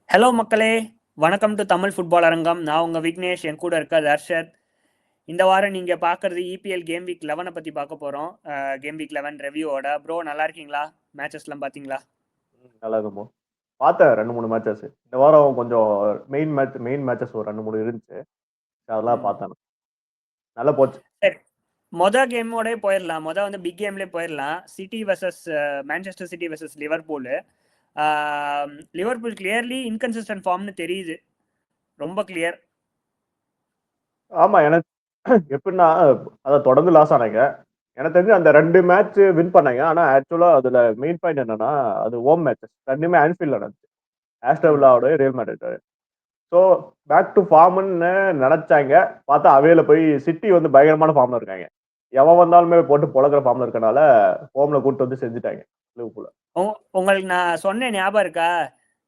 Hello மக்களே! வணக்கம் to Tamil football அரங்கம். நான் உங்க விக்னேஷ். என் கூட இருக்க தர்ஷத். இந்த வாரம் நீங்க பார்க்கறது EPL கேம் வீக் 11 பத்தி பார்க்க போறோம். Game week 11 ரிவ்யூவோட. ப்ரோ நல்லா இருக்கீங்களா? மேட்சஸ்லாம் பார்த்தீங்களா? நல்லா இருக்குமோ பார்த்தேன் 2-3 மேட்சஸ். இந்த வாரம் கொஞ்சம் மெயின் மேட்சஸ் ஒரு 2-3 இருந்துச்சு. அதெல்லாம் பார்த்தேன். நல்லா போச்சு. சரி. கேமோடயே போயிரலாம். வந்து பிக் கேம்லயே போயிரலாம். City versus Manchester City versus Liverpool. Liverpool clearly inconsistent ஃபார்ம்னு தெரியுது. ரொம்ப கிளியர். ஆமா, எனக்கு எப்படின்னா அதான் தொடர்ந்து லாஸ் ஆனாங்க. எனக்கு தெரிஞ்சு அந்த 2 மேட்ச் வின் பண்ணாங்க. ஆனா ஆக்சுவலா அதுல மெயின் பாயிண்ட் என்னன்னா, அது ஹோம் மேட்சஸ். ரெண்டுமே ஆன்ஃபீல்ட்ல நடந்துச்சு. ஆஸ்டன் வில்லாவோட Real Madrid. So back to ஃபார்ம்னு நினைச்சாங்க. பார்த்தா அவேல போய் சிட்டி வந்து பயங்கரமான ஃபார்ம்ல இருக்காங்க. எவன் வந்தாலுமே போட்டு பொழக்கிற ஃபார்ம்ல இருக்கனால ஹோம்ல கூட்டு வந்து செஞ்சுட்டாங்க லிவர்பூல. உங்களுக்கு நான் சொன்னேன் ஞாபகம் இருக்கா?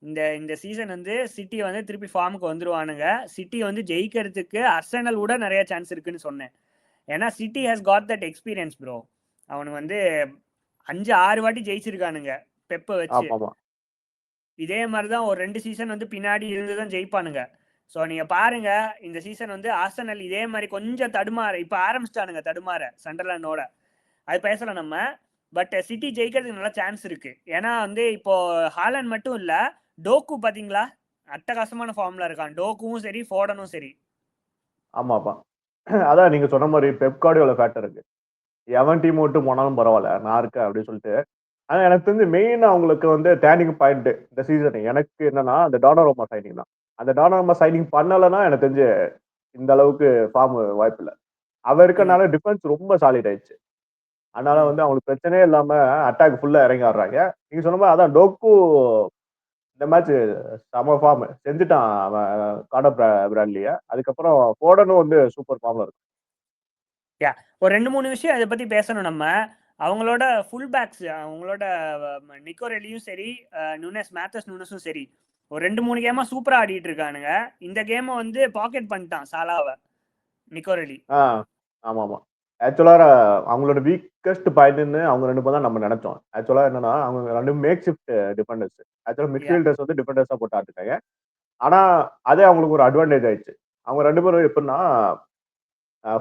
இந்த இந்த சீசன் வந்து சிட்டி வந்து திருப்பி ஃபார்முக்கு வந்துருவானுங்க. சிட்டி வந்து ஜெயிக்கிறதுக்கு அர்சனல் விட நிறைய சான்ஸ் இருக்குன்னு சொன்னேன். ஏன்னா city has God that experience bro. அவனுக்கு வந்து 5-6 வாட்டி ஜெயிச்சிருக்கானுங்க பெப்பை வச்சு. ஆமா. இதே மாதிரிதான் ஒரு 2 சீசன் வந்து பின்னாடி இருந்துதான் ஜெயிப்பானுங்க. ஸோ நீங்க பாருங்க, இந்த சீசன் வந்து ஆர்சனல் இதே மாதிரி கொஞ்சம் தடுமாற இப்ப ஆரம்பிச்சிட்டானுங்க, தடுமாற சண்டர்லாண்டோட. அது பேசலாம் நம்ம. பட் சிட்டி ஜெயிக்கிறதுக்கு நல்ல சான்ஸ் இருக்கு. ஏன்னா வந்து இப்போ ஹாலண்ட் மட்டும் இல்ல, டோக்கு பாத்தீங்களா அட்டகாசமான ஃபார்ம்ல இருக்கான். டோக்குவும் சரி, ஃபோடனும் சரி. ஆமாப்பா. அதான் நீங்க சொன்ன மாதிரி பெப் கார்டியோல ஃபேக்டர் இருக்கு. எவன் டீம் விட்டு போனாலும் பரவாயில்ல, நான் இருக்கேன் அப்படின்னு சொல்லிட்டு. ஆனா எனக்கு தெரிஞ்சு மெயின் அவங்களுக்கு வந்து டேர்னிங் பாயிண்ட் இந்த சீசன் எனக்கு என்னன்னா அந்த டானரோமா சைனிங் தான். அந்த டானரோமா சைனிங் பண்ணலைன்னா எனக்கு தெரிஞ்சு இந்த அளவுக்கு ஃபார்ம் வாய்ப்பு இல்லை. அவ இருக்கனால டிஃபென்ஸ் ரொம்ப சாலிட் ஆயிடுச்சு. அதனால வந்து அவங்களுக்கு பிரச்சனையே இல்லாம அட்டாக் ஃபுல்லா இறங்கி ஆடுறாங்க. நீங்க சொன்ன மாதிரி அதான் டோக்கு இந்த மேட்ச் செம ஃபார்ம் செஞ்சுட்டான் அவன் கார்டர் பிராட்லிய. அதுக்கப்புறம் போடனும் வந்து சூப்பர் ஃபார்ம்ல இருக்கு. ஒரு 2-3 விஷயம் அதை பத்தி பேசணும் நம்ம. அவங்களோட ஃபுல் பேக்ஸ், அவங்களோட நிக்கோரெலியும் சரி, மேத்தஸ் நூனஸும் சரி, ஒரு 2-3 கேமா சூப்பரா ஆடிட்டு இருக்கானுங்க. இந்த கேமை வந்து பாக்கெட் பண்ணிட்டான் சாலாவை நிக்கோரெலி. ஆமா. ஆக்சுவலா அவங்களோட வீக்கஸ்ட் பாயிண்ட்னு அவங்க 2 பேரும் தான் நம்ம நினைச்சோம். ஆக்சுவலா என்னன்னா அவங்க 2 மேக் ஷிஃப்ட் டிஃபெண்டர்ஸ். ஆக்சுவலா மிட்ஃபீல்டர்ஸ் வந்து டிஃபெண்டர்ஸா போட்டு ஆட்டுட்டாங்க. ஆனா அதே அவங்களுக்கு ஒரு அட்வான்டேஜ் ஆயிடுச்சு. அவங்க 2 பேரும் எப்படின்னா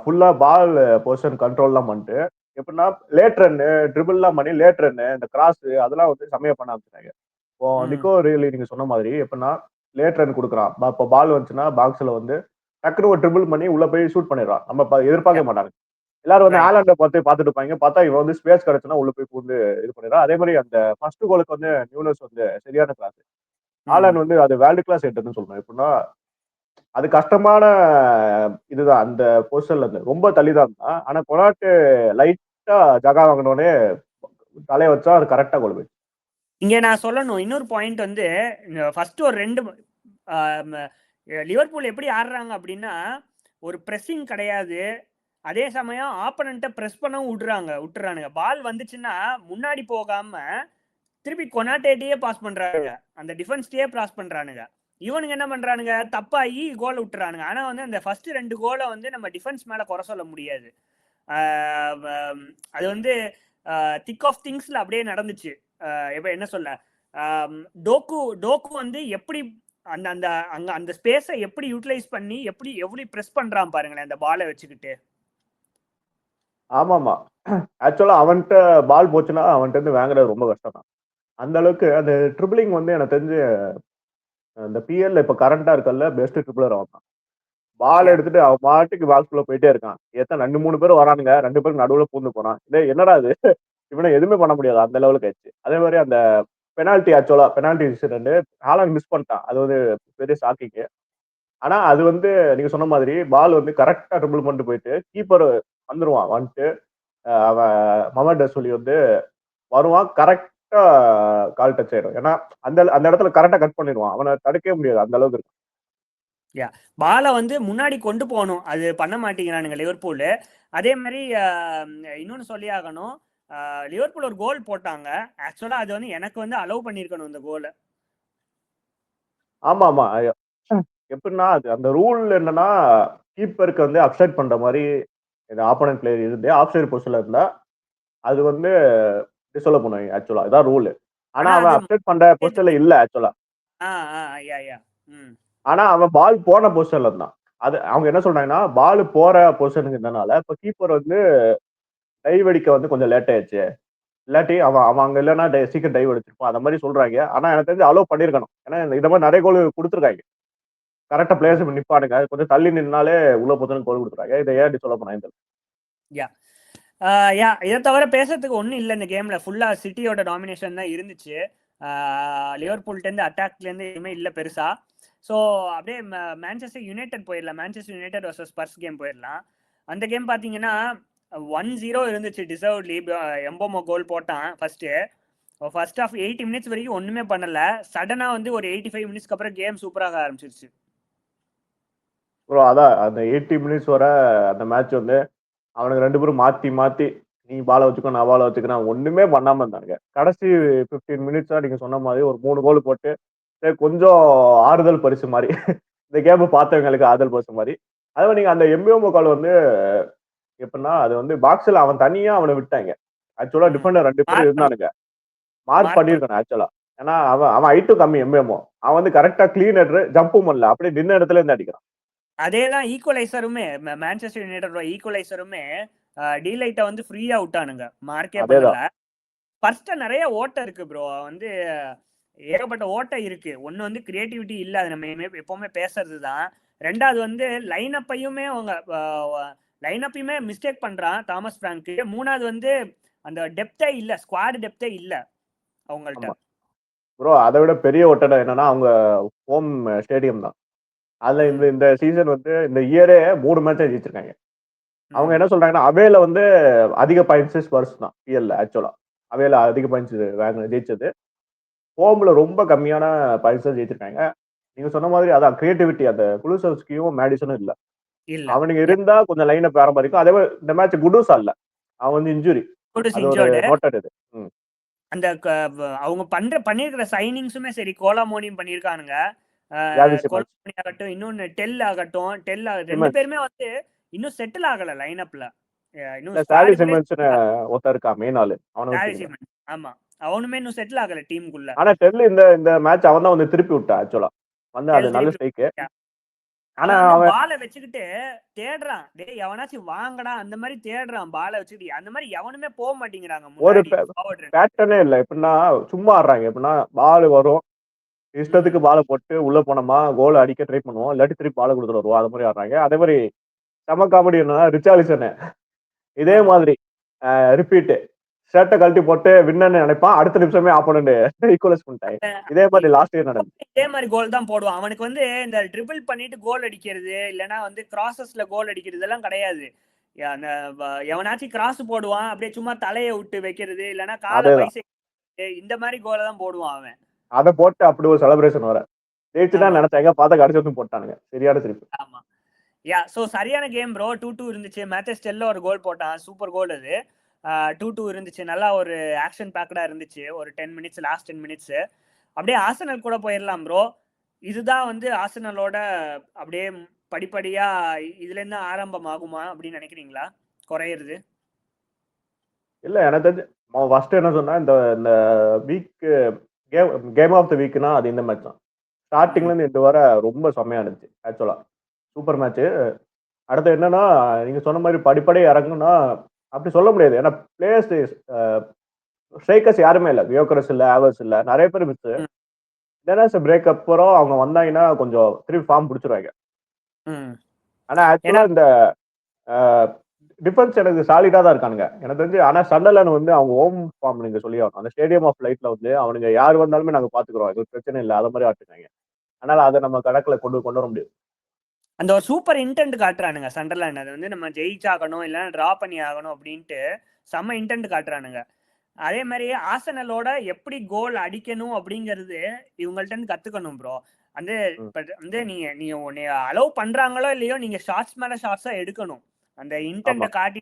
ஃபுல்லா பால் பொசிஷன் கண்ட்ரோல்லாம் பண்ணிட்டு எப்படின்னா லேட் ரன்னு ட்ரிபிள்லாம் பண்ணி லேட் ரன்னு இந்த கிராஸ் அதெல்லாம் வந்து செம்மையா பண்ண ஆரம்பிச்சிட்டாங்க. இப்போ நிக்கோ ரியலி நீங்க சொன்ன மாதிரி எப்படின்னா லேட் ரன் கொடுக்குறான். இப்போ பால் வந்துச்சுன்னா பாக்ஸ்ல வந்து டக்குனு ஒரு ட்ரிபிள் பண்ணி உள்ள போய் ஷூட் பண்ணிடுறான். நம்ம எதிர்பார்க்க மாட்டாங்க. எல்லாரும் வந்து ஆலாண்ட பார்த்துட்டு இருப்பாங்க. பார்த்தா இவன் வந்து ஸ்பேஸ் கிடைச்சுன்னா உள்ள போய் வந்து இது பண்ணிடுறான். அதே மாதிரி அந்த ஃபர்ஸ்ட் கோலுக்கு வந்து நியூனஸ் வந்து சரியான கிளாஸ். ஆலாண்ட் வந்து அது வேர்ல்டு கிளாஸ் ஹெட்னு சொல்லணும். எப்படின்னா அது கஷ்டமான இதுதான். அந்த பொசிஷன்ல இருந்து ரொம்ப தள்ளிதான் இருந்தான். ஆனா கொனாட்டு லைட்டா ஜகா வாங்கினோடனே தலையை வச்சா அது கரெக்டா கோல் போயிடுச்சு. இங்க நான் சொல்லணும் இன்னொரு பாயிண்ட் வந்து, ஃபர்ஸ்ட் ஒரு 2 லிவர்பூல் எப்படி ஆடுறாங்க அப்படின்னா, ஒரு பிரஸிங் கிடையாது. அதே சமயம் ஆப்பனண்ட்டை பிரஸ் பண்ணவும் விட்டுறானுங்க. பால் வந்துச்சுன்னா முன்னாடி போகாம திருப்பி கொனாட்டேட்டியே பாஸ் பண்றானுங்க. அந்த டிஃபென்ஸ்டே பாஸ் பண்றானுங்க. இவனுங்க என்ன பண்றானுங்க, தப்பாகி கோல் விட்டுறானுங்க. ஆனா வந்து அந்த ஃபர்ஸ்ட் 2 கோலை வந்து நம்ம டிஃபென்ஸ் மேல குறை சொல்ல முடியாது. அது வந்து திக் ஆஃப் திங்ஸ்ல அப்படியே நடந்துச்சு. இப்ப என்ன சொல்ல, டோக்கு வந்து எப்படி அந்த அந்த அங்க அந்த ஸ்பேஸை எப்படி யூட்டிலைஸ் பண்ணி எப்படி பிரஸ் பண்றான் பாருங்களேன் அந்த பாலை வச்சுக்கிட்டு. ஆமாமா. ஆக்சுவலா அவன்கிட்ட பால் போச்சுன்னா அவன்கிட்ட இருந்து வாங்குறது ரொம்ப கஷ்டம் தான். அந்த அளவுக்கு அந்த ட்ரிபிளிங் வந்து எனக்கு தெரிஞ்சு இந்த பிஎல்ல இப்ப கரண்டா இருக்கல்ல பெஸ்ட் ட்ரிபிளர் அவன் தான். பால் எடுத்துட்டு அவன் பாட்டுக்கு பாக்ஸ்குள்ள போயிட்டே இருக்கான். எத்தனை 2-3 பேர் வரானுங்க. 2 பேருக்கு நடுவுல பூந்து போறான். என்னடா இது, இவனை எதுவுமே பண்ண முடியாது அந்த லெவலுக்கு ஆயிடுச்சு. அதே மாதிரி அந்த பெனால்டி இன்சிடென்ட் ஹாலாண்ட் மிஸ் பண்ணிட்டான். அது வந்து பெரிய ஷாக்கிங். ஆனா அது வந்து நீங்க சொன்ன மாதிரி பால் வந்து கரெக்டா ட்ரிபிள் பண்ணிட்டு போயிட்டு கீப்பர் வந்துருவான். வந்துட்டு அவன் மொஹமட் ரசூலி வந்து வருவான். கரெக்டா கால் டச் ஆயிடும். ஏன்னா அந்த அந்த இடத்துல கரெக்டா கட் பண்ணிடுவான். அவனை தடுக்கவே முடியாது அந்த அளவுக்கு இருக்கும். பாலை வந்து முன்னாடி கொண்டு போகணும், அது பண்ண மாட்டேங்கிறானுங்க லிவர்பூல். அதே மாதிரி இன்னொன்னு சொல்லி ஆகணும், லிவர்பூல் ஒரு கோல் போட்டாங்க. ஆக்சுவலா அது வந்து எனக்கு வந்து அலோவ் பண்ணிருக்கணும் இந்த கோலை. ஆமா. எப்படின்னா அது அந்த ரூல் என்னன்னா கீப்பருக்கு வந்து அப்சைட் பண்ற மாதிரி இந்த ஆப்போனன்ட் பிளேயர் இருந்து ஆஃப் சைடு பொசிஷன்ல இருந்தா அது வந்து டிசோலோ பண்ணுவாங்க. ஆக்சுவலா இதான் ரூல். ஆனா ஆனா அவன் அது அப்சைட் பண்ற பொசிஷன்ல இல்ல ஆக்சுவலா. யா யா ம் ஆனா அவன் பால் போன பொசிஷன்ல இருந்தான். அது அவங்க என்ன சொல்றாங்கன்னா பால் போற பொசிஷனுக்கு இருந்தனால இப்ப கீப்பர் வந்து டைவ் அடிக்க வந்து கொஞ்சம் லேட் ஆயிடுச்சு. இல்லாட்டி அவன் அவன் அங்க இல்லன்னா சீக்கிரம் டைவ் அடிச்சிருப்பான். அந்த மாதிரி சொல்றாங்க. ஆனா எனக்கு தெரிஞ்சு அலோவ் பண்ணிருக்கணும். ஏன்னா இந்த மாதிரி நிறைய கோல் கொடுத்துருக்காங்க. கரெக்டா ம் பிளேயர்ஸ் நிப்பானுங்க. கொஞ்சம் தள்ளி நின்னாலே உள்ள போதுன்னு கோல் கொடுத்துருக்காங்க. இதை ஏன் இப்படி சொல்ல போனா யா யா இதை தவிர பேசுறதுக்கு ஒன்றும் இல்லை இந்த கேம்ல. ஃபுல்லா சிட்டியோட டாமினேஷன் தான் இருந்துச்சு. லிவர்பூல்லேருந்து அட்டாக்லேருந்து எதுவுமே இல்லை பெருசா. ஸோ அப்படியே மேன்செஸ்டர் யுனைடெட் போயிடலாம். Manchester United versus spruce game போயிடலாம். அந்த கேம் பார்த்தீங்கன்னா 1-0 இருந்துச்சு. டிசர்வ்ட்லி எம்போமோ கோல் போட்டான் ஃபர்ஸ்ட் ஆஃப் 80 மினிட்ஸ் வரைக்கும் ஒன்றுமே பண்ணல. சடனாக வந்து ஒரு 85 மினிட்ஸ்க்கு அப்புறம் கேம் சூப்பராக ஆரம்பிச்சிருச்சு. ப்ரோ அதான் அந்த 80 மினிட்ஸ் வர அந்த மேட்ச் வந்து அவனுக்கு 2 பேரும் மாத்தி மாத்தி நீ பால வச்சுக்கோ நான் பால வச்சுக்கிறேன் ஒண்ணுமே பண்ணாம இருந்தாங்க. கடைசி 15 மினிட்ஸா நீங்க சொன்ன மாதிரி ஒரு 3 கோல் போட்டு கொஞ்சம் ஆறுதல் பரிசு மாதிரி இந்த கேம் பார்த்தவங்களுக்கு ஆறுதல் பரிசு மாதிரி. அதே நீங்க அந்த எம்பிஓ கால் வந்து எப்படின்னா அது வந்து பாக்ஸ்ல அவன் தனியா அவனை விட்டாங்க. ஆக்சுவலா டிஃபெண்டர் 2 பேரும் மார்க் பண்ணி இருந்தானுங்க. மார்க் மார்க் பண்ணி பண்ணிருக்கணும் ஆக்சுவலா. ஏன்னா அவன் அவன் ஹைட்டும் கம்மி எம்பிஎம்ஓ. அவன் வந்து கரெக்டா கிளீன் ஜம்பும் பண்ணல. அப்படியே நின்ன இடத்துல இருந்து அடிக்கிறான். அதேதான் ஈக்குவலைசருமே. மேன்செஸ்டர் யுனைடெட் ஈக்குவலைசருமே டீலைட்டை வந்து ஃப்ரீயா விட்டானுங்க. மார்க்கே பண்ணல. அதேதான். ஃபர்ஸ்ட் நிறைய ஓட்டை இருக்கு ப்ரோ. வந்து ஏகப்பட்ட ஓட்டை இருக்கு. ஒன்னு வந்து கிரியேட்டிவிட்டி இல்ல. அது நம்ம எப்பவுமே பேசுறது தான். ரெண்டாவது வந்து லைனப்பையுமே அவங்க லைனப்பையுமே மிஸ்டேக் பண்றான் தாமஸ் பிராங்க். மூணாவது வந்து அந்த டெப்தே இல்ல. ஸ்குவாட் டெப்தே இல்ல அவங்கள்ட்ட. ஆமா ப்ரோ அதை விட பெரிய ஒட்டடை என்னன்னா அவங்க ஹோம் ஸ்டேடியம் தான். அதுல இந்த இந்த சீசன் வந்து இந்த இயரே 3 மேட்ச் ஜெயிச்சிருக்காங்க. அவங்க என்ன சொல்றாங்கன்னா அவேல வந்து அதிக பாயிண்ட்ஸ் ஸ்பர்ஸ் தான் பிஎல்ல ஆக்சுவலா. அவேல அதிக பாயிண்ட்ஸ் ஜெயிச்சது. ஹோம்ல ரொம்ப கம்மியான பாயிண்ட்ஸ் ஜெயிச்சிருக்காங்க. நீங்க சொன்ன மாதிரி அதான் கிரியேட்டிவிட்டி அந்த குலுசவ்ஸ்கியும் மேடிசனும் இல்ல. இல்ல அவனுங்க இருந்தா கொஞ்சம் லைன் அப் வேற மாதிரி இருக்கும். அதே மாதிரி இந்த மேட்ச் குடூஸ் அல்ல. அவன் வந்து இன்ஜுரி. அது ஒரு நோட்டட் இது. அந்த அவங்க பண்ணிருக்கிற சைனிங்ஸுமே சரி. கோலாமோனியும் பண்ணியிருக்கானுங்க. யாவி சிமன்ஸ், கோலாமோனி ஆகட்டும், இன்னொன்னு டெல் ஆகட்டும். ரெண்டு சிமன்ஸ். பேருமே வந்து இன்னும் செட்டில் ஆகல லைனப்ல. இன்னும் இல்ல சாவி ஸ்குவாடுக்குள்ளே சிமன்ஸ்னு ஒருத்தன் இருக்கா மெயின் ஆளு. அவனை வச்சுக்கிறேன். சிமன். ஆமா, அவனுமே இன்னும் செட்டில் ஆகல டீமுக்குள்ள. ஆனா டெல் இந்த இந்த மேட்ச் அவன் தான் வந்து திருப்பி விட்டான் ஆக்சுவலா. வந்து அது டெல் நல்ல திருப்பி. ஸ்ட்ரைக்கு. ஆனா அவன் வந்து அவன் பாலை வச்சுக்கிட்டு தேடுறான். டேய் எவனாச்சும் வாங்கடா அந்த மாதிரி தேடுறான் பாலை வச்சுக்கிட்டு. அந்த மாதிரி எவனுமே போக மாட்டேங்கிறாங்க ஒரு முன்னாடி. பேட்டர்னே இல்ல. எப்படின்னா சும்மா ஆடுறாங்க. எப்படின்னா பால் வரும், இஷ்டத்துக்கு பாலை போட்டு உள்ள போனோமா கோல் அடிக்க ட்ரை பண்ணுவோம். இல்லாட்டி திருப்பி பாலை கொடுத்துட்டு வருவோம். அது மாதிரி ஆடுறாங்க. அதே மாதிரி செம காமெடி என்னன்னா ரிச்சார்லிசன் இதே ஆமா, மாதிரி ரிப்பீட் ஷர்ட்டை கழட்டி போட்டு வின்னு நினைப்பான். அடுத்த நிமிஷமே ஆப்போனண்ட் ஈக்குவலைஸ் பண்ணிட்டாங்க. இதே மாதிரி லாஸ்ட் இயர் நடந்துச்சு. இதே மாதிரி கோல் தான் போடுவான். அவனுக்கு வந்து இந்த ட்ரிபிள் பண்ணிட்டு கோல் அடிக்கிறது, இல்லைன்னா வந்து கிராசஸ்ல கோல் அடிக்கிறது எல்லாம் கிடையாது. அந்த எவனாச்சும் கிராஸ் போடுவான், அப்படியே சும்மா தலையை விட்டு வைக்கிறது, இல்லைன்னா காலை அதேதான். பைசை இந்த மாதிரி கோலை தான் போடுவான் அவன். அதை போட்டு அப்படி ஒரு செலிப்ரேஷன் வர ஜெயிச்சுதான் ஆமா நினைச்சாங்க. பார்த்தா கடைசி வந்து போட்டானுங்க. சரியான திருப்பி. ஆமா ஸோ சரியான கேம் ப்ரோ. 2-2 இருந்துச்சு. மேத்தஸ் ஒரு கோல் போட்டான். சூப்பர் கோல் அது. 2-2 இருந்துச்சு. நல்லா ஒரு ஆக்ஷன் பேக்கடா இருந்துச்சு. ஒரு 10 மினிட்ஸ், லாஸ்ட் 10 மினிட்ஸ். அப்படியே ஆர்சனல் கூட போயிடலாம் ப்ரோ. இதுதான் வந்து ஆர்சனலோட அப்படியே படிப்படியா இதுல இருந்து ஆரம்பம் ஆகுமா அப்படின்னு நினைக்கிறீங்களா? குறையிறது இல்ல எனக்கு தெரிஞ்சு ஃபர்ஸ்ட் என்ன சொன்னா இந்த இந்த வீக் கேம் ஆஃப் த வீக்னா அது இந்த மேட்ச் தான். ஸ்டார்டிங்ல இருந்து இந்த வர ரொம்ப செம்மையா இருந்துச்சு ஆக்சுவலா. Super match. அடுத்து என்னன்னா நீங்க சொன்ன மாதிரி படிப்படியா இறங்குனா அப்படி சொல்ல முடியாது. ஏன்னா பிளேயர்ஸ் ஸ்ட்ரைக்கர்ஸ் யாருமே இல்ல. வியோக்கரஸ் இல்ல, ஆவர்ஸ் இல்ல, நிறைய பேர் மிஸ். டெனாஸ் பிரேக் அப்புறம் அவங்க வந்தாங்கன்னா கொஞ்சம் திருப்பி ஃபார்ம் பிடிச்சிருவாங்க. ஆனா ஏன்னா ஆக்சுவலா இந்த டிஃபென்ஸ் எனக்கு சாலிடா தான் இருக்கானுங்க எனக்கு தெரிஞ்சு. ஆனா சண்டர்லேண்ட் வந்து அவங்க ஹோம் ஃபார்ம் நீங்க சொல்லி ஆகணும். அந்த ஸ்டேடியம் ஆஃப் லைட்ல வந்து அவனுங்க யார் வந்தாலுமே நாங்க பாத்துக்கிறோம். இது பிரச்சனை இல்லை. அதை மாதிரி ஆட்டுக்காங்க. அதனால அதை நம்ம கணக்குல கொண்டு வர முடியும். அந்த ஒரு சூப்பர் இன்டென்ட் காட்டுறானுங்க சண்டர்லேண்ட். அது வந்து நம்ம ஜெயிச்சாகணும், இல்லைன்னா டிரா பண்ணி ஆகணும் அப்படின்ட்டு செம்ம இன்டென்ட் காட்டுறானுங்க. அதே மாதிரி ஆர்சனலோட எப்படி கோல் அடிக்கணும் அப்படிங்கிறது இவங்கள்ட்ட இருந்து கத்துக்கணும் ப்ரோ. வந்து வந்து நீங்க அலோவ் பண்றாங்களோ இல்லையோ, நீங்க ஷார்ட்ஸ் மேல ஷார்ட்ஸா எடுக்கணும். அந்த இன்டென்ட் ஆமா காட்டி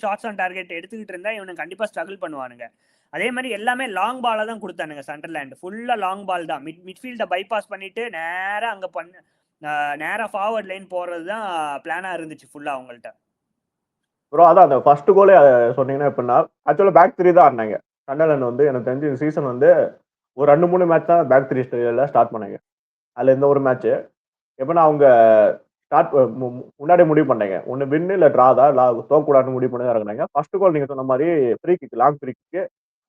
ஷார்ட்ஸ் ஆன் டார்கெட் எடுத்துக்கிட்டு இருந்தா இவனுக்கு கண்டிப்பா ஸ்ட்ரகிள் பண்ணுவானுங்க. அதே மாதிரி எல்லாமே லாங் பாலா தான் கொடுத்தானுங்க சண்டர்லேண்ட். ஃபுல்லா லாங் பால் தான். மிட்ஃபீல்ட பைபாஸ் பண்ணிட்டு நேரா அங்க நேரா ஃபார்வர்ட் லைன் போறது தான் பிளானா இருந்துச்சு ஃபுல்லா அவங்கள்ட்ட. ப்ரோ அதான் அந்த ஃபர்ஸ்ட் கோலே சொன்னீங்கன்னா எப்படின்னா ஆக்சுவலா பேக் த்ரீ தான் ஆடினாங்க. சண்டர்லேண்ட் வந்து எனக்கு தெரிஞ்சு இந்த சீசன் வந்து ஒரு 2-3 மேட்ச் தான் பேக் 3 ஸ்டைல ஸ்டார்ட் பண்ணாங்க. அதுல இந்த ஒரு மேட்ச் எப்படின்னா அவங்க ஸ்டார்ட் முன்னாடி முடிவு பண்ணாங்க. ஒண்ணு வின் இல்ல டிரா தான். தோக்கக்கூடாதுன்னு முடிவு பண்ணி தான் இறங்குனாங்க. ஃபர்ஸ்ட் கோல் நீங்க சொன்ன மாதிரி free kick, long free kick.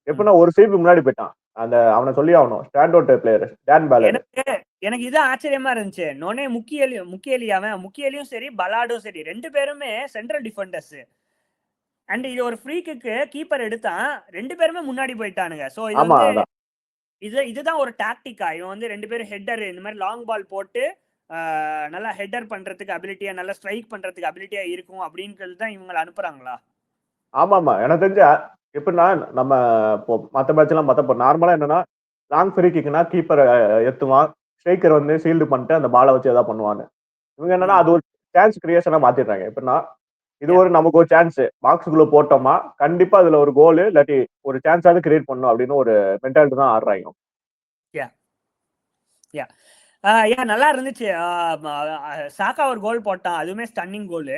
எப்படின்னா ஒரு சீப்பு முன்னாடி போயிட்டான். அந்த அவனை சொல்லி ஆகணும். ஸ்டாண்ட் அவுட் பிளேயர் டான் பேலர். எனக்கு இது ஆச்சரியமா இருந்துச்சு. நோனே முக்கியலியும் சரி, பலாடும் சரி 2 பேருமே சென்ட்ரல் டிஃபெண்டர்ஸ். அண்ட் இது ஒரு ஃப்ரீ கிக்கு கீப்பர் எடுத்தான். 2 பேருமே முன்னாடி போயிட்டானுங்க. சோ இது ஆமா, வந்து அதான். இதுதான் ஒரு டாக்டிக்கா. இவன் வந்து 2 பேரும் ஹெட்டர் இந்த மாதிரி லாங் பால் போட்டு நல்லா ஹெட்டர் பண்றதுக்கு அபிலிட்டியா, நல்லா ஸ்ட்ரைக் பண்றதுக்கு அபிலிட்டியா இருக்கும் அப்படின்றது தான் இவங்களை அனுப்புறாங்களா? ஆமாமா. எனக்கு தெரிஞ்சு எப்படின்னா நம்ம இப்போ மத்த மேட்ச் எல்லாம் பார்த்தா நார்மலா என்னன்னா லாங் ஃப்ரீ கிக்னா கீப்பர் எத்துவான். ஸ்ட்ரைக்கர் வந்து ஷீல்டு பண்ணிட்டு அந்த பாலை வச்சு ஏதாவது பண்ணுவான்னு. இவங்க என்னன்னா அது ஒரு சான்ஸ் கிரியேஷனா மாத்திடுறாங்க. எப்படின்னா இது ஒரு நமக்கு ஒரு சான்ஸ் பாக்ஸுக்குள்ள போட்டோமா கண்டிப்பா அதுல ஒரு கோல் இல்லாட்டி ஒரு சான்ஸாவது கிரியேட் பண்ணணும் அப்படின்னு ஒரு மென்டாலிட்டி தான் ஆடுறாங்க. ஏன் நல்லா இருந்துச்சு. சாக்கா ஒரு கோல் போட்டான். அதுவுமே ஸ்டன்னிங் கோல்.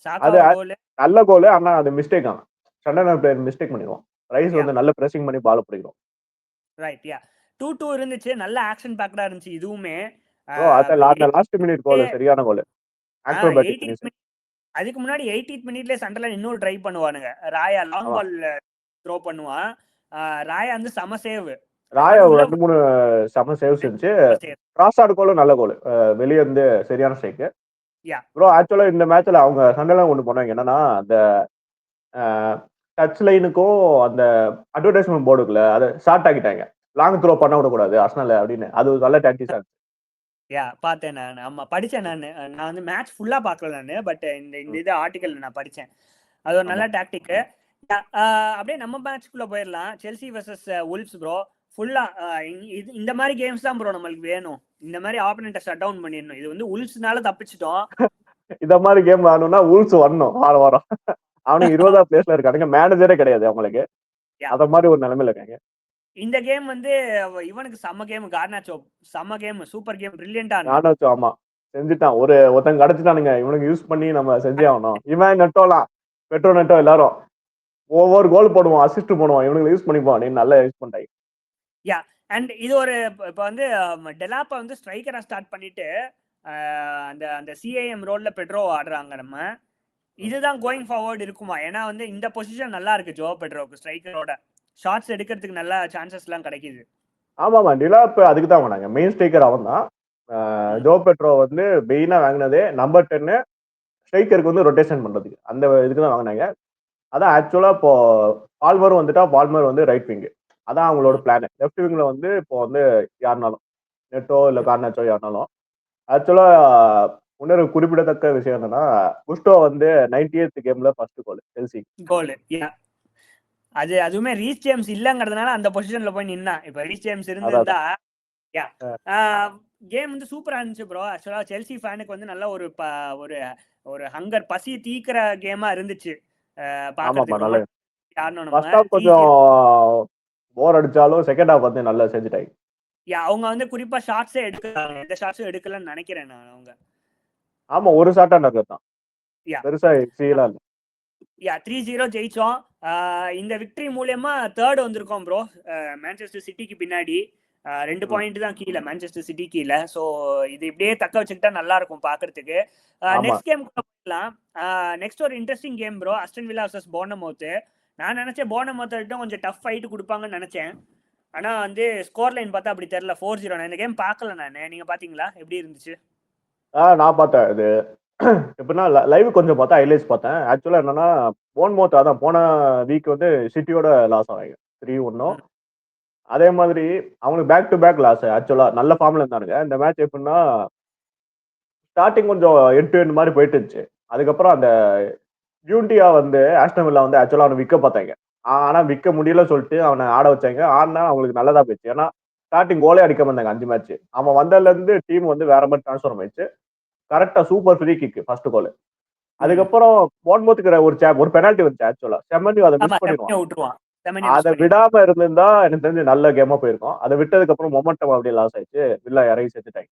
சாக்கா அது ஒரு கோல் நல்ல கோல். ஆனா அது மிஸ்டேக் ஆகும். சண்டனர் பிளேயர் மிஸ்டேக் பண்ணிடுவோம். ரைஸ் வந்து நல்ல பிரசிங் பண்ணி பால் பிடிக்கும். ரைட். 2-2 இருந்துச்சு. நல்ல ஆக்ஷன் பேக்டா இருந்துச்சு இதுவுமே. அந்த லாஸ்ட் மினிட் கோல் சரியான கோல். Acrobatic finish. அதுக்கு முன்னாடி 80th மினிட்ல சண்டர்லாண்ட் இன்னொரு ட்ரை பண்ணுவானுங்க. ராயா லாங் பால் த்ரோ பண்ணுவான். ராயா வந்து சம சேவ். ராயா ஒரு 2-3 செம சேவ்ஸ் இருந்துச்சு. கிராஸ் கோலும் நல்ல கோல். வெளியே இருந்து சரியான ஸ்ட்ரைக். ப்ரோ ஆக்சுவலா இந்த மேட்ச்ல அவங்க சண்டைலாம் ஒண்ணு பண்ணாங்க. என்னன்னா அந்த டச் லைனுக்கும் அந்த அட்வர்டைஸ்மெண்ட் போர்டுக்குள்ள அதை ஷார்ட் ஆக்கிட்டாங்க. லாங் த்ரோ பண்ண விடக்கூடாது அர்சனல் அப்படின்னு. அது ஒரு நல்ல டாக்டிக்ஸா இருந்துச்சு. பார்த்தேன் நான். ஆமா படிச்சேன் நானு. நான் வந்து மேட்ச் ஃபுல்லா பார்க்கல நானு. பட் இந்த இது ஆர்டிகல் நான் படிச்சேன். அது ஒரு நல்ல டாக்டிக். அப்படியே நம்ம மேட்ச்க்குள்ள போயிடலாம். Chelsea versus Wolves bro. ஃபுல்லா இந்த மாதிரி கேம்ஸ் தான் ப்ரோ நம்மளுக்கு வேணும். இந்த மாதிரி ஆப்போனன்ட்டை ஷட் டவுன் பண்ணிடணும். இது வந்து உல்ஃப்ஸ்னால தப்பிச்சிட்டோம். இந்த மாதிரி கேம் ஆடணும்னா உல்ஸ் வரணும் வாரம். அவனுக்கு 20ஆம் பிளேஸ்ல இருக்கானுங்க. மேனேஜரே கிடையாது அவங்களுக்கு. அத மாதிரி ஒரு நிலைமையில இருக்காங்க. இந்த கேம் வந்து இவனுக்கு செம்ம கேம். கார்னாச்சோ செம்ம கேம். Super game. பிரில்லியண்டா கார்னாச்சோ ஆமா செஞ்சுட்டான். ஒருத்தங்க கிடைச்சிட்டானுங்க. இவனுக்கு யூஸ் பண்ணி நம்ம செஞ்சே ஆகணும். இவன் நெட்டோலாம் பெட்ரோ நெட்டோ எல்லாரும் ஒவ்வொரு கோல் போடுவான், அசிஸ்ட் பண்ணுவான். இவனுக்கு யூஸ் பண்ணிப்பான். நீ நல்லா யூஸ் பண்ணிட்டாங்க. அண்ட் இது ஒரு இப்போ வந்து டெலாப்பா வந்து ஸ்ட்ரைக்கரா ஸ்டார்ட் பண்ணிட்டு அந்த அந்த சிஐஎம் ரோல்ல பெட்ரோ ஆடுறாங்க. நம்ம இதுதான் கோயிங் ஃபார்வர்ட் இருக்குமா? ஏன்னா வந்து இந்த பொசிஷன் நல்லா இருக்கு ஜோ பெட்ரோக்கு. ஸ்ட்ரைக்கரோட ஷாட்ஸ் எடுக்கிறதுக்கு நல்ல சான்சஸ் எல்லாம் கிடைக்குது. ஆமாமா டிலாப் அதுக்கு தான் வாங்கினாங்க. மெயின் ஸ்ட்ரைக்கர் அவன் தான். ஜோ பெட்ரோ வந்து மெயினா வாங்கினதே நம்பர் 10 ஸ்ட்ரைக்கருக்கு வந்து ரொட்டேஷன் பண்றதுக்கு. அந்த இதுக்கு தான் வாங்கினாங்க. அதான் ஆக்சுவலா இப்போ பால்மர் வந்துட்டா பால்மர் வந்து ரைட் விங். அதான் அவங்களோட பிளான். லெஃப்ட் விங்ல வந்து இப்போ வந்து யாருனாலும் நெட்டோ இல்ல கார்னாச்சோ யாருனாலும். ஆக்சுவலா இன்னொரு குறிப்பிடத்தக்க விஷயம் என்னன்னா குஸ்டோ வந்து 98th கேம்ல ஃபர்ஸ்ட் கோல் செல்சி கோல். அதுவுமே ரீஸ் ஜேம்ஸ் இல்லங்கிறதுனால அந்த பொசிஷன்ல போய் நின்னான். இப்ப ரீஸ் ஜேம்ஸ் இருந்திருந்தா கேம் வந்து சூப்பரா இருந்துச்சு ப்ரோ. ஆக்சுவலா செல்சி ஃபேனுக்கு வந்து நல்ல ஒரு ஒரு ஹங்கர் பசி தீக்கிற கேமா இருந்துச்சு. கொஞ்சம் போர் அடிச்சாலும் செகண்ட் ஹாஃப் வந்து நல்லா செஞ்சுட்டாங்க. அவங்க வந்து குறிப்பா ஷாட்ஸே எடுக்கறாங்க. எந்த ஷாட்ஸும் எடுக்கலன்னு நினைக்கிறேன் நான். அவங்க ஆமா ஒரு ஷாட்டா நடக்கத்தான். பெருசா சீலா இல்ல. 3-0 ஜெயிச்சோம். இந்த விக்டரி மூலமா 3rd வந்திருக்கோம் ப்ரோ. மான்செஸ்டர் சிட்டிக்கு பின்னாடி 2 பாயிண்ட் தான் கீழே மான்செஸ்டர் சிட்டி கீழே. ஸோ இது இப்படியே தக்க வச்சுக்கிட்டா நல்லா இருக்கும் பாக்குறதுக்கு. நெக்ஸ்ட் கேம் போகலாம். நெக்ஸ்ட் ஒரு interesting game bro. Aston Villa versus Bournemouth. நான் நினைச்சேன் போர்னமவுத் கொஞ்சம் டஃப் ஃபைட் கொடுப்பாங்கன்னு நினைச்சேன். ஆனா வந்து ஸ்கோர் லைன் பார்த்தா அப்படி தெரியல. 4-0. நான் இந்த கேம் பார்க்கல நானு. நீங்க பாத்தீங்களா? எப்படி இருந்துச்சு? நான் பார்த்தேன். இது எப்படின்னா லைவ் கொஞ்சம் பார்த்தா ஹைலைட்ஸ் பார்த்தேன். ஆக்சுவலா என்னன்னா போர்ன்மவுத் அதான் போன வீக் வந்து சிட்டியோட லாஸ் ஆவாங்க 3-1. அதே மாதிரி அவங்களுக்கு பேக் டு பேக் லாஸ். ஆக்சுவலா நல்ல ஃபார்ம்ல இருந்தானுங்க. இந்த மேட்ச் எப்படின்னா ஸ்டார்டிங் கொஞ்சம் எண்ட் டு எண்ட் மாதிரி போயிட்டு இருந்துச்சு. அதுக்கப்புறம் அந்த யூனிட்டியா வந்து ஆஸ்டன் வில்லா வந்து ஆக்சுவலா அவனை விற்க பார்த்தாங்க. ஆனா விற்க முடியல சொல்லிட்டு அவனை ஆட வச்சாங்க. ஆனா அவங்களுக்கு நல்லதா போயிடுச்சு. ஏன்னா ஸ்டார்டிங் கோலே அடிக்காம இருந்தாங்க 5 மேட்ச். அவன் வந்ததுல இருந்து டீம் வந்து வேற மாதிரி டிரான்ஸ்ஃபார்ம் ஆயிடுச்சு. கரெக்டா super free kick first goal. அதுக்கப்புறம் போர்ன்மவுத்துக்கு ஒரு பெனால்டி வந்துச்சு. ஆக்சுவலா செமனி அதை மிஸ் பண்ணிடுவான். அதை விடாம இருந்திருந்தா எனக்கு தெரிஞ்சு நல்ல கேமா போயிருக்கும். அதை விட்டதுக்கு அப்புறம் மொமெண்டம் அப்படியே லாஸ் ஆயிடுச்சு. வில்லா இறங்கி செத்துட்டாங்க.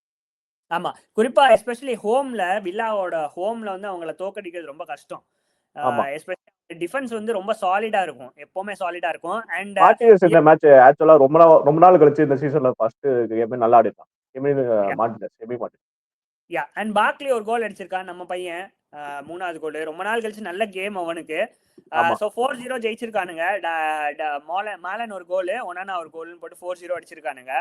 ஆமா குறிப்பா எஸ்பெஷலி ஹோம்ல வில்லாவோட ஹோம்ல வந்து அவங்கள தோக்கடிக்கிறது ரொம்ப கஷ்டம். எஸ்பெஷலி டிஃபென்ஸ் வந்து ரொம்ப சாலிடா இருக்கும், எப்பவுமே சாலிடா இருக்கும். அண்ட் மார்டினஸ் இந்த மேட்ச் ஆக்சுவலா ரொம்ப நாள் கழிச்சு இந்த சீசன்ல ஃபர்ஸ்ட் கேம் நல்லா ஆடிட்டான். Emi Martinez. யா அண்ட் பாக்லி ஒரு கோல் அடிச்சிருக்கான் நம்ம பையன், 3வது கோல். ரொம்ப நாள் கழிச்சு நல்ல கேம் அவனுக்கு. ஆமா. ஸோ 4-0 ஜெயிச்சிருக்கானுங்க. மாலன் ஒரு கோல், ஒனானா ஒரு கோல்னு போட்டு 4-0 அடிச்சிருக்கானுங்க.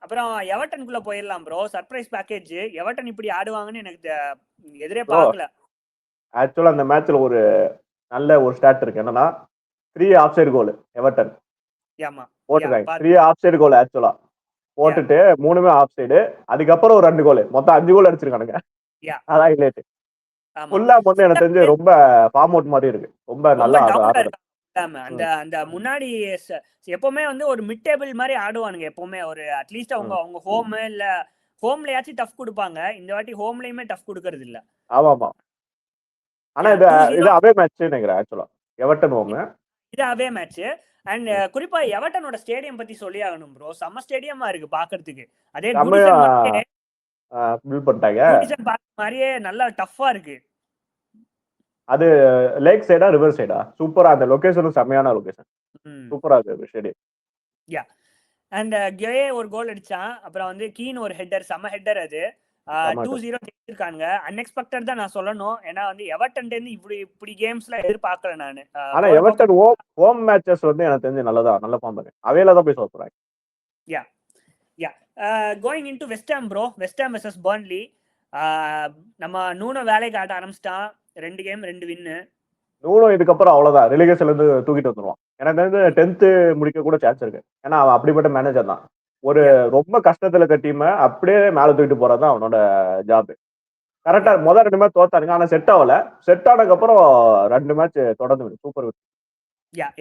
அப்புறம் எவர்டனுக்குள்ள போயிடலாம் ப்ரோ. Surprise package. எவர்டன் இப்படி ஆடுவாங்கன்னு எனக்கு எதிரே பார்க்கல. ஆக்சுவலா அந்த மேட்ச்ல ஒரு நல்ல ஒரு ஸ்டாட் இருக்கு. என்னன்னா 3 ஆஃப் சைடு கோல் எவர்டன் ஆமா போட்டுருக்காங்க. 3 ஆஃப் சைடு கோல் ஆக்சுவலா போட்டுட்டு 3மே ஆஃப் சைடு. அதுக்கப்புறம் ஒரு 2 கோல், மொத்தம் 5 கோல் அடிச்சிருக்கானுங்க. அதான் ஹைலைட். ஃபுல்லாம் வந்து எனக்கு தெரிஞ்சு ரொம்ப ஃபார்ம் அவுட் மாதிரி இருக்கு. ரொம்ப நல்லா ஆடுறாங்க. அந்த அந்த முன்னாடி எப்பவுமே வந்து ஒரு மிட் டேபிள் மாதிரி ஆடுவானுங்க எப்பவுமே. ஒரு அட்லீஸ்ட் அவங்க ஹோம் இல்ல ஹோம்லயாச்சும் டஃப் கொடுப்பாங்க. இந்த வாட்டி ஹோம்லயுமே டஃப் கொடுக்கறது இல்ல. ஆமா. ஆனா இது அவே மேட்ச் நினைக்கிறேன் ஆக்சுவலா. எவர்டன் ஹோம் இது அவே மேட்ச். அண்ட் குறிப்பா எவர்டனோட ஸ்டேடியம் பத்தி சொல்லி ஆகணும் ப்ரோ. செம்ம ஸ்டேடியமா இருக்கு பாக்குறதுக்கு. அதே குடிசன் பில்ட் பண்ணிட்டாங்க. குடிசன் பார்க்க மாதிரியே நல்லா டஃப்பா இருக்கு. அது லேக் சைடா ரிவர் சைடா? சூப்பரா, அந்த லொகேஷனும் செமையான லொகேஷன். சூப்பரா இருக்கு ஸ்டேடியம். யா அண்ட் கே ஒரு கோல் அடிச்சான். அப்புறம் வந்து கீன் ஒரு ஹெட்டர், செம ஹெட்டர் அது. 2-0 ஜெயிச்சிருக்காங்க. அன்எக்ஸ்பெக்டட் தான் நான் சொல்லணும். ஏன்னா வந்து எவர்டன் இருந்து இப்படி கேம்ஸ்ல எதிர்பார்க்கல நானு. ஆனா எவர்டன் ஹோம் மேட்சஸ் வந்து எனக்கு தெரிஞ்சு நல்ல ஃபார்ம் பண்ணு. அவையில தான் போய் சோத்துறாங்க. Ya going into West Ham bro. West Ham versus Burnley. நம்ம நூனோ வேலைக்கு ஆட்ட ஆரம்பிச்சிட்டான். 2 கேம் 2 வின்னு. நூனோ இதுக்கப்புறம் அவ்வளவுதான், ரெலிகேஷன்ல இருந்து தூக்கிட்டு வந்துருவான். எனக்கு தெரிஞ்சு 10th முடிக்க கூட சான்ஸ் இருக்கு. ஏன்னா அவன் அப்படிப்பட்ட மேனேஜர் தான். ஒரு ரொம்ப கஷ்டத்துல இருக்க டீமை அப்படியே மேல தூக்கிட்டு போறதுதான் அவனோட ஜாப். கரெக்டா முதல் 2 மேட்ச் தோத்தாருங்க. ஆனா செட் ஆகல. செட் ஆனதுக்கு அப்புறம் 2 மேட்ச் தொடர்ந்து சூப்பர்.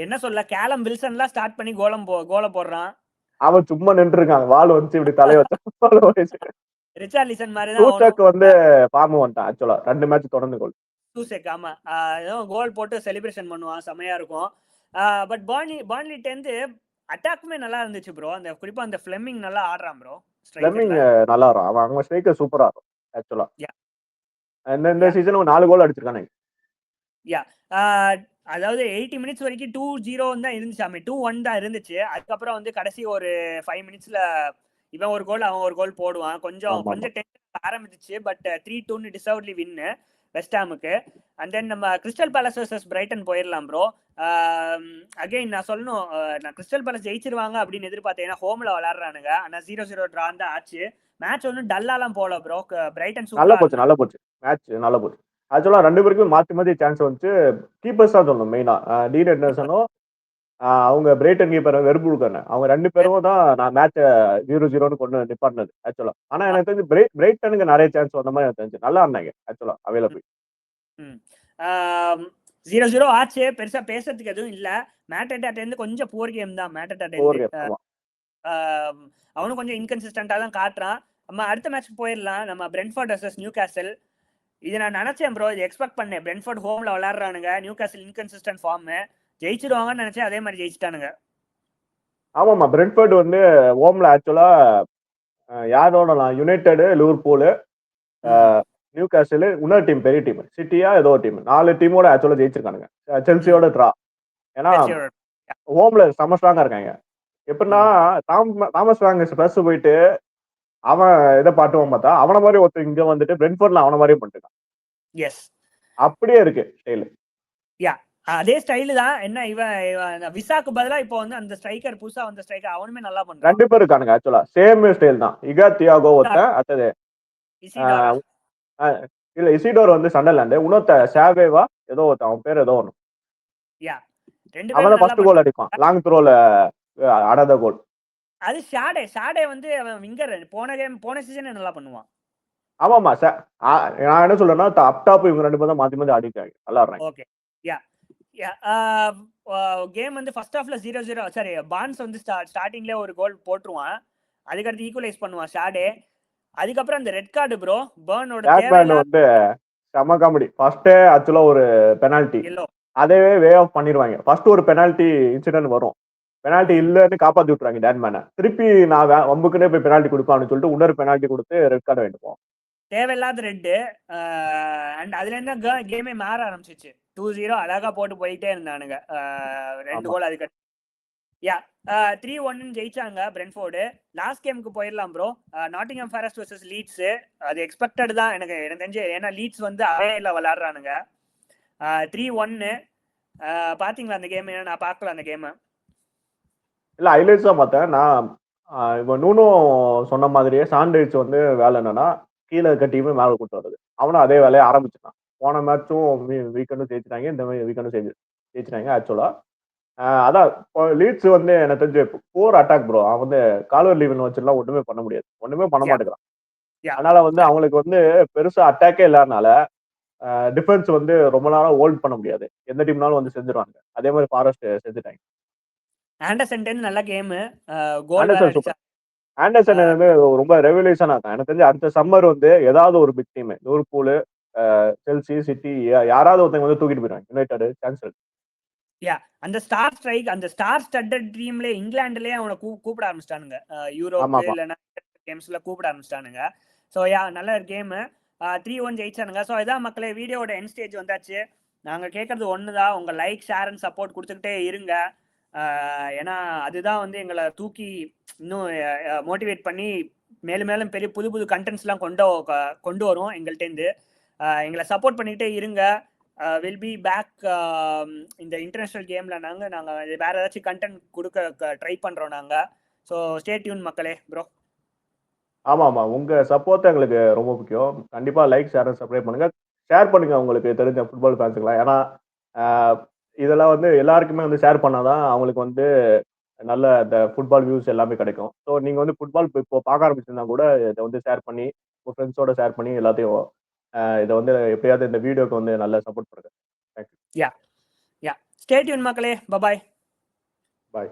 என்ன சொல்ல, கேலம் வில்சன்லாம் ஸ்டார்ட் பண்ணி கோல போடுறான். அவன் சும்மா நின்று இருக்கான். வால் வந்து இப்படி தலைய வச்சு ரிச்சார்லிசன் மாதிரி தான் வந்து ஃபார்ம் வந்துட்டான் ஆக்சுவலா. 2 மேட்ச் தொடர்ந்து கோல். சூசெக் ஆமா. கோல் போட்டு செலிப்ரேஷன் பண்ணுவான், செமையா இருக்கும். பட் பர்ன்லி 10th அட்டாக்குமே நல்லா இருந்துச்சு ப்ரோ. அந்த குறிப்பா அந்த ஃப்ளெமிங் நல்லா ஆடுறான் ப்ரோ. ஃப்ளெமிங் நல்லா ஆடுறான். அவங்க ஸ்ட்ரைக்கர் சூப்பரா ஆடுறான் ஆக்சுவலா. இந்த சீசன் 4 கோல் அடிச்சிருக்கானே. அதாவது 80 மினிட்ஸ் வரைக்கும் 2-0 தான் இருந்துச்சு. 2-1 தான் இருந்துச்சு. அதுக்கப்புறம் வந்து கடைசி ஒரு 5 மினிட்ஸ்ல இவன் ஒரு கோல் அவன் ஒரு கோல் போடுவான். கொஞ்சம் டென்ஷன் ஆரம்பிச்சிச்சு. பட் 3-2 டிசர்வ்ட்லி வின்னு வெஸ்ட் ஹாமுக்கு. அண்ட் தென் நம்ம கிறிஸ்டல் பேலஸ் வர்சஸ் பிரைட்டன் போயிடலாம் ப்ரோ. அகைன் நான் சொல்லணும், நான் கிறிஸ்டல் பேலஸ் ஜெயிச்சிருவாங்க அப்படின்னு எதிர்பார்த்தேன். ஏன்னா ஹோம்ல விளையாடுறானுங்க. ஆனா 0-0 டிரான் தான் ஆச்சு. மேட்ச் ஒன்றும் டல்லாலாம் போல ப்ரோ. பிரைட்டன் நல்லா போச்சு மேட்ச் நல்லா போச்சு. ஆக்சுவலா 2 பேருக்கும் மாத்தி சான்ஸ் வந்துச்சு. கீப்பர்ஸ் தான் சொல்லணும் மெயினா. டீன் எட்னர்சனும் அவங்க பிரைட்டன் கீப்பர் வெர்புல்கன், அவங்க 2 பேரும் தான் நான் மேட்ச 0-0 கொண்டு நிப்பாட்டினது ஆக்சுவலா. ஆனா எனக்கு தெரிஞ்சு பிரைட்டனுக்கு நிறைய சான்ஸ் வந்த மாதிரி எனக்கு தெரிஞ்சு. நல்லா இருந்தாங்க ஆக்சுவலா அவைலபிள். 0-0 ஆச்சு. பெருசா பேசுறதுக்கு எதுவும் இல்ல. மேட்டர்டாட் இருந்து கொஞ்சம் புவர் கேம் தான். மேட்டர்டாட் அவனும் கொஞ்சம் இன்கன்சிஸ்டன்டா தான் காட்டுறான். நம்ம அடுத்த மேட்ச் போயிடலாம். நம்ம பிரென்ட்ஃபோர்ட் வர்சஸ் நியூ கேசல். இது நான் நினைச்சேன் ப்ரோ, இது எக்ஸ்பெக்ட் பண்ணேன். பிரென்ட்ஃபோர்ட் ஹோம்ல விளையாடுறானுங்க, நியூ கேசல் இன்கன்சிஸ்டன்ட் ஃபார்ம், ஜெயிச்சிடுவாங்கன்னு நினைச்சேன். அதே மாதிரி ஜெயிச்சிட்டானுங்க. ஆமாமா, பிரென்ட்ஃபோர்ட் வந்து ஹோம்ல ஆக்சுவலா யாரோட யுனைடெட், லிவர்பூல், நியூ கேசல், இன்னொரு டீம் பெரிய டீம் சிட்டியா ஏதோ ஒரு டீம், 4 டீமோட ஆக்சுவலா ஜெயிச்சிருக்கானுங்க. செல்சியோட ட்ரா. ஏன்னா ஹோம்ல செம ஸ்ட்ராங்கா இருக்காங்க. எப்படின்னா தாமஸ் வாங்கஸ் பிளஸ் போயிட்டு அவன் இதை பாட்டுவான் பார்த்தா அவன மாதிரி ஒருத்தர் இங்க வந்துட்டு பிரென்ட்ஃபோர்ட்ல அவன மாதிரியே பண்ணிட்டான். எஸ், அப்படியே இருக்கு ஸ்டைல். அதே ஸ்டைல் தான். என்ன இவன் விசாக்கு பதிலா இப்போ வந்து அந்த ஸ்ட்ரைக்கர் புதுசா வந்த ஸ்ட்ரைக்கர் அவனுமே நல்லா பண்றான். 2 பேர் இருக்கானுங்க ஆக்சுவலா சேம் ஸ்டைல் தான். இகா தியாகோ ஒருத்தன், அடுத்தது இல்ல இசிடோர் வந்து சண்டர்லாந்து, இன்னொருத்த சாவேவா ஏதோ ஒருத்தன், அவன் பேர் ஏதோ ஒண்ணு. அவன் ஃபர்ஸ்ட் கோல் அடிப்பான் லாங் த்ரோல அடாத கோல். அது ஷாடே வந்து அவன் விங்கர். போன சீசன் நல்லா பண்ணுவான். ஆமாமா, நான் என்ன சொல்றேன்னா அப் டாப் இவங்க 2 பேரும் மாத்தி ஆடிட்டாங்க, நல்லா ஆடுறாங்க. ஓகே கேம் வந்து ஃபர்ஸ்ட் ஹாஃப்ல 0-0. சாரி, பான்ஸ் வந்து ஸ்டார்டிங்ல ஒரு கோல் போட்டுருவான். அதுக்கடுத்து ஈக்குவலைஸ் பண்ணுவான் ஷாடே. அதுக்கப்புறம் அந்த ரெட் கார்டு ப்ரோ, பர்னோட வந்து செம காமெடி. ஃபர்ஸ்ட் ஆக்சுவலா ஒரு பெனால்டி, அதேவே வே ஆஃப் பண்ணிடுவாங்க. ஃபர்ஸ்ட் ஒரு பெனால்டி இன்சிடென்ட் வரும், பெனால்டி இல்லன்னு காப்பாத்தி விட்டுறாங்க டேன்மேனை. திருப்பி நான் வம்புக்குன்னே போய் பெனால்டி கொடுப்பான்னு சொல்லிட்டு இன்னொரு பெனால்டி கொடுத்து ரெட் கார்டு வாங்கிட்டு போவோம். தேவையில்லாத ரெட்டு. அண்ட் அதுல இருந்து கேமே மாற ஆரம்பிச்சிச்சு. 2-0 அழகா போட்டு போயிட்டே இருந்தானுங்க. 2 ஆமா கோல் அதுக்கு. யா 3-1 ஜெயிச்சாங்க பிரென்ஃபோர்டு. லாஸ்ட் கேமுக்கு போயிடலாம் bro. Nottingham Forest vs Leeds. அது எக்ஸ்பெக்டட் தான் எனக்கு தெரிஞ்சு. ஏன்னா லீட்ஸ் வந்து அவேல விளையாடுறானுங்க. 3-1. பாத்தீங்களா அந்த கேம்? நான் பார்க்கல அந்த கேம். இல்ல ஹைலைட்ஸ் தான் பார்த்தேன் நான். இப்போ நூனும் சொன்ன மாதிரியே சாண்டேஜ் வந்து வேலை என்னன்னா கீழே இருக்க டீமே மேலே கூட்டு வருது. அவனும் அதே வேலையை ஆரம்பிச்சிட்டான். போன மேட்சும் வீக்கெண்டும் ஜெயிச்சிட்டாங்க, இந்த வீக்கெண்டும் ஜெயிச்சிட்டாங்க ஆக்சுவலா. அதான் லீட்ஸ் வந்து எனக்கு தெரிஞ்சு போர் அட்டாக் ப்ரோ. அவன் வந்து கால்வர் லீவன் வச்சுலாம் ஒண்ணுமே பண்ண முடியாது, ஒண்ணுமே பண்ண யா மாட்டேங்கிறான். யா அதனால வந்து அவங்களுக்கு வந்து பெருசா அட்டாக்கே இல்லாதனால டிஃபென்ஸ் வந்து ரொம்ப நாளா ஹோல்ட் பண்ண முடியாது. எந்த டீம்னாலும் வந்து செஞ்சிருவாங்க. அதே மாதிரி ஃபாரஸ்ட் செஞ்சுட்டாங்க. ஆண்டர்சன் நல்ல கேம். கோல் வேற ஆண்டர்சன் அடிச்சா. சூப்பர். ஆண்டர்சன் வந்து ரொம்ப ரெவல்யூஷனா இருக்கான். எனக்கு தெரிஞ்சு அடுத்த சம்மர் வந்து ஏதாவது ஒரு big team, Liverpool, Chelsea, City யாராவது ஒருத்தங்க வந்து தூக்கிட்டு போயிடுவாங்க. யுனைடெட் சான்ஸ் இருக்கு. யா அந்த ஸ்டார் ஸ்ட்ரைக், அந்த ஸ்டார் ஸ்டட்டட் டீம்ல இங்கிலாந்துலயே அவனை கூப்பிட ஆரம்பிச்சிட்டானுங்க. ஆமா யூரோப்பு ஆமா இல்லைன்னா கேம்ஸ்ல கூப்பிட ஆரம்பிச்சிட்டானுங்க. ஸோ யா நல்ல கேம். 3-1 ஜெயிச்சானுங்க. ஸோ இதான் மக்களே, வீடியோட எண்ட் ஸ்டேஜ் வந்தாச்சு. நாங்கள் கேட்கறது ஒன்று தான், உங்கள் லைக் ஷேர் அண்ட் சப்போர்ட் கொடுத்துக்கிட்டே இருங்க. ஏன்னா அதுதான் வந்து எங்களை தூக்கி இன்னும் மோட்டிவேட் பண்ணி மேலும் மேலும் பெரிய புது புது கண்டென்ட்ஸ்லாம் கொண்டு வரும் எங்கள்கிட்டேருந்து. எங்களை சப்போர்ட் பண்ணிக்கிட்டே இருங்க. வில் பி பேக் இந்த இன்டர்நேஷ்னல் கேமில். நாங்கள் வேறு ஏதாச்சும் கண்டென்ட் கொடுக்க ட்ரை பண்ணுறோம் நாங்கள். ஸோ ஸ்டே டியூன் மக்களே. ப்ரோ ஆமா ஆமா உங்க சப்போர்ட் எங்களுக்கு ரொம்ப முக்கியம். கண்டிப்பா லைக் ஷேர் சப்ஸ்கிரைப் பண்ணுங்க. ஷேர் பண்ணுங்க உங்களுக்கு தெரிஞ்ச ஃபுட்பால் ஃபேன்ஸுக்கலாம். ஏன்னா ஆஹ், இதெல்லாம் வந்து எல்லாருக்குமே வந்து ஷேர் பண்ணாதான் அவங்களுக்கு வந்து நல்ல இந்த ஃபுட்பால் வியூஸ் எல்லாமே கிடைக்கும். ஸோ நீங்க வந்து ஃபுட்பால் இப்போ பார்க்க ஆரம்பிச்சிருந்தா கூட இதை வந்து ஷேர் பண்ணி உங்க ஃப்ரெண்ட்ஸோட ஷேர் பண்ணி எல்லாத்தையும் இதை வந்து எப்படியாவது இந்த வீடியோக்கு வந்து நல்ல சப்போர்ட் பண்ணுங்க. தேங்க்யூ. யா யா ஸ்டே டியூன் மக்களே. பாய். பாய்.